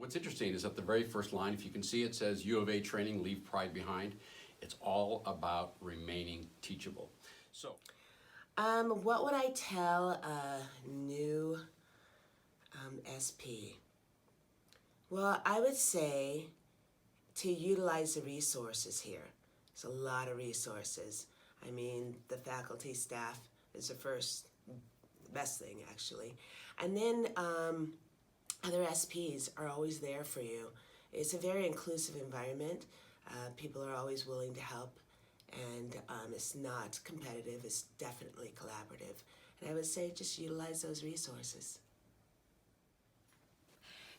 What's interesting is at the very first line, if you can see, it says U of A training, leave pride behind. It's all about remaining teachable. So, what would I tell a new SP? Well, I would say to utilize the resources here. There's a lot of resources. I mean, the faculty, staff is the best thing actually. And then other SPs are always there for you. It's a very inclusive environment. People are always willing to help, and it's not competitive, it's definitely collaborative. And I would say just utilize those resources.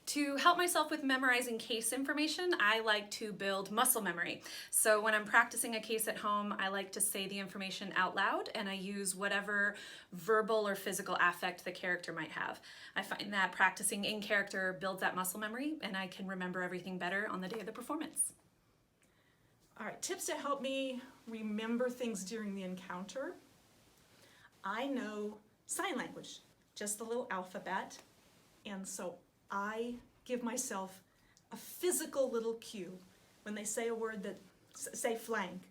To help myself with memorizing case information, I like to build muscle memory. So when I'm practicing a case at home, I like to say the information out loud, and I use whatever verbal or physical affect the character might have. I find that practicing in character builds that muscle memory, and I can remember everything better on the day of the performance. All right, tips to help me remember things during the encounter. I know sign language, just the little alphabet, and so I give myself a physical little cue. When they say a word that, say flank,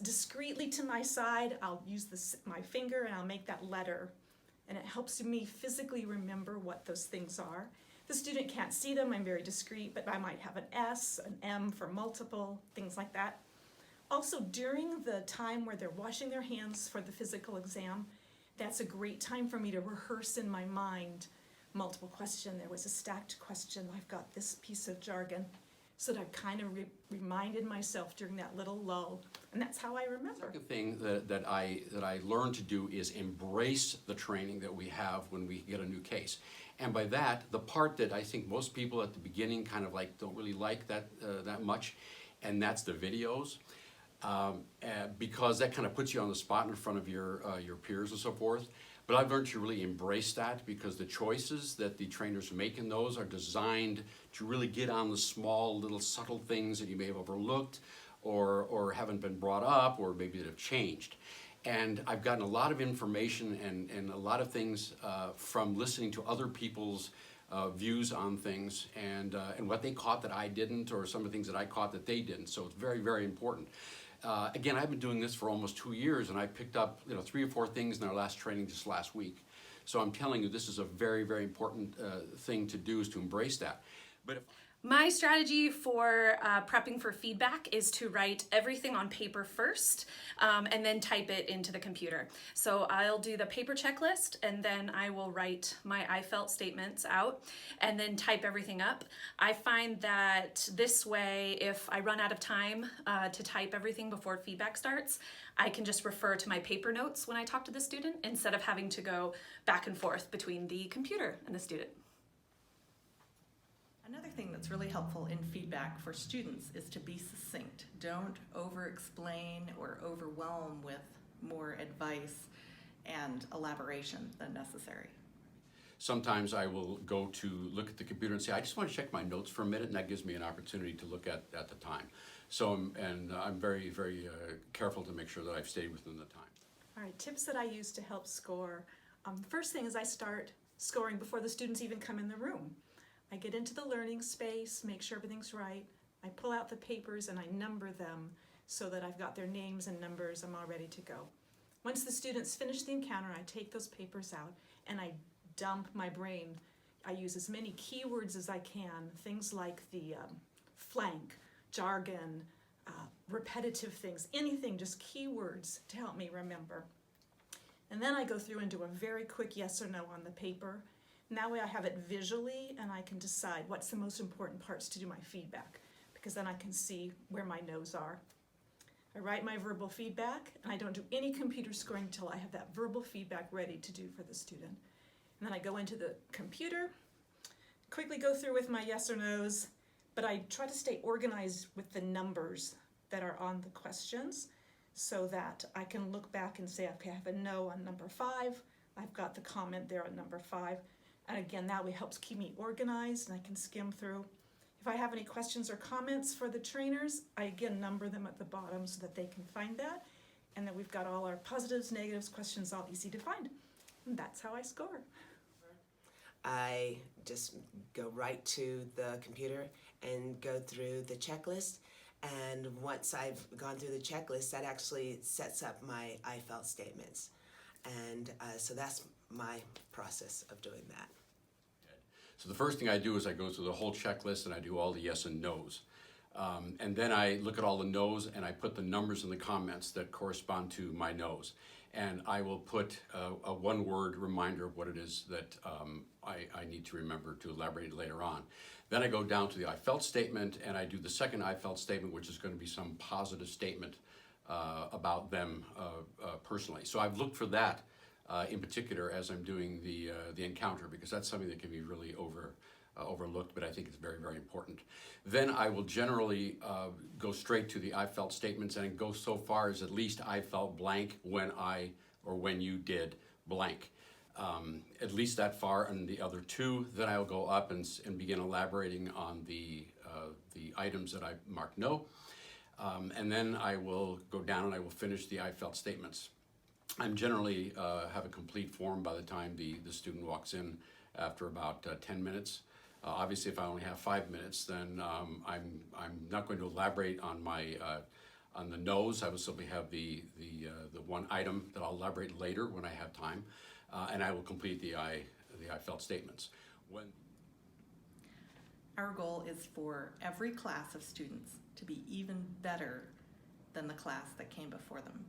discreetly to my side, I'll use my finger and I'll make that letter. And it helps me physically remember what those things are. The student can't see them, I'm very discreet, but I might have an S, an M for multiple, things like that. Also, during the time where they're washing their hands for the physical exam, that's a great time for me to rehearse in my mind multiple question. There was a stacked question. I've got this piece of jargon. So that I've kind of reminded myself during that little lull. And that's how I remember. the second thing that I learned to do is embrace the training that we have when we get a new case. And by that, the part that I think most people at the beginning kind of like don't really like that much, and that's the videos. Because that kind of puts you on the spot in front of your peers and so forth. But I've learned to really embrace that, because the choices that the trainers make in those are designed to really get on the small little subtle things that you may have overlooked or haven't been brought up, or maybe that have changed. And I've gotten a lot of information and a lot of things from listening to other people's views on things and what they caught that I didn't, or some of the things that I caught that they didn't. So it's very, very important. Again, I've been doing this for almost 2 years, and I picked up 3 or 4 things in our last training just last week. So I'm telling you, this is a very, very important thing to do, is to embrace that. But My strategy for prepping for feedback is to write everything on paper first and then type it into the computer. So I'll do the paper checklist, and then I will write my I felt statements out and then type everything up. I find that this way, if I run out of time to type everything before feedback starts, I can just refer to my paper notes when I talk to the student instead of having to go back and forth between the computer and the student. Another thing that's really helpful in feedback for students is to be succinct. Don't over-explain or overwhelm with more advice and elaboration than necessary. sometimes I will go to look at the computer and say, I just want to check my notes for a minute, and that gives me an opportunity to look at the time. So, I'm very, very careful to make sure that I've stayed within the time. All right, tips that I use to help score. First thing is I start scoring before the students even come in the room. I get into the learning space, make sure everything's right. I pull out the papers and I number them so that I've got their names and numbers. I'm all ready to go. Once the students finish the encounter, I take those papers out and I dump my brain. I use as many keywords as I can, things like the flank, jargon, repetitive things, anything, just keywords to help me remember. And then I go through and do a very quick yes or no on the paper. Now I have it visually and I can decide what's the most important parts to do my feedback, because then I can see where my no's are. I write my verbal feedback and I don't do any computer scoring until I have that verbal feedback ready to do for the student. And then I go into the computer, quickly go through with my yes or no's, but I try to stay organized with the numbers that are on the questions so that I can look back and say, okay, I have a no on number 5, I've got the comment there on number 5, and again, that way helps keep me organized and I can skim through. If I have any questions or comments for the trainers, I again number them at the bottom so that they can find that, and then we've got all our positives, negatives, questions all easy to find. And that's how I score. I just go right to the computer and go through the checklist. And once I've gone through the checklist, that actually sets up my I felt statements. And so that's my process of doing that. So the first thing I do is I go through the whole checklist and I do all the yes and no's. And then I look at all the no's and I put the numbers in the comments that correspond to my no's. And I will put a one-word reminder of what it is that I need to remember to elaborate later on. Then I go down to the I felt statement and I do the second I felt statement, which is going to be some positive statement about them personally. So I've looked for that in particular as I'm doing the encounter, because that's something that can be really overlooked, but I think it's very, very important. Then I will generally go straight to the I felt statements and go so far as at least I felt blank when when you did blank. At least that far, and the other two, then I'll go up and begin elaborating on the items that I marked no. And then I will go down and I will finish the I felt statements. I'm generally have a complete form by the time the student walks in after about 10 minutes. Obviously, if I only have 5 minutes, then I'm not going to elaborate on my on the no's. I will simply have the one item that I'll elaborate later when I have time, and I will complete the I felt statements. Our goal is for every class of students to be even better than the class that came before them.